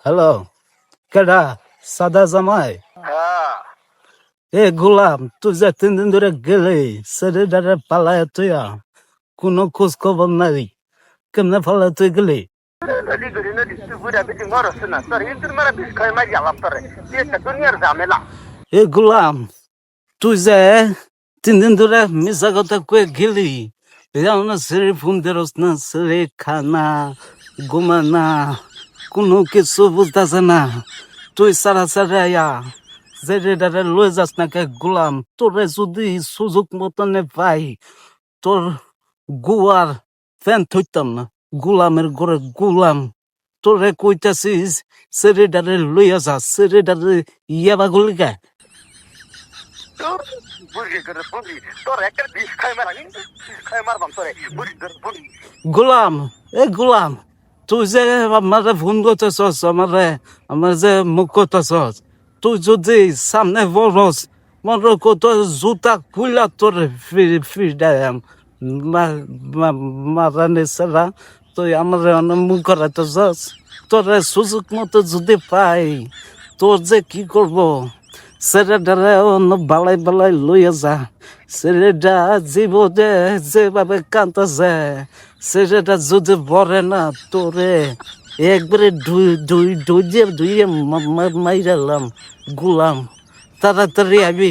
Hello, কেডা? সাদা জামাই? হ্যাঁ, এ গোলাম, তুই যে 3 দিন ধরে গেলে ছেলেটারে পালায় তুইয়া কোনো খোঁজ খবর নাই, কেমনে পালায় তুই গেলি? নদী গড়ি নদী তুই বুড়া বেশি মরস না তোর ইন্দুর মারা বিষ খাই মারি আলাম তোরে তুই একটা দুনিয়ার ঝামেলা। এ গোলাম, তুই যে 3 দিন ধরে মিশা কথা কয়ে গেলি, না ছেলে ফোন দেরস না, ছেলে খানা ঘুমানা কোনো কিছু বুঝতেছে না, তুই সারা সারা আয়া যে লয়ে যাস না কে গোলাম, তোরে যদি সুযোগ মতনে পাই তোর গুয়ার ফ্যান থইতাম না, গোলামের ঘরে গোলাম। তোরে কইতাছিস সেরেডারে লইয়া যা, সেরেডারে ইয়াবা গলি গে। বুড়ি করে বুড়ি তোর একটা বিষ খাই মারা কিন্তু বিষ খাই মারবাম তোরে বুড়ি করে বুড়ি। গোলাম, এ গোলাম, তুই যে আমারে ফোন করতেছস, আমার যে মুখ করতেছস, তুই যদি সামনে বলস মনে কত জুতা খুইলা তোর ফিরাম মারানি সারা, তুই আমার মুখ করাতেছস। তোরে সুযোগ মতো যদি পাই তোর যে কি করব, ছেলেটারে অন্য বালাই বালাই লইয়া যা। ছেলেটা জীবনে যেভাবে কান্দাছে, ছেলেটা যদি বলে না তোরে একবারে ধুইয়ে মাইরালাম। গোলাম, তাড়াতাড়ি আবি।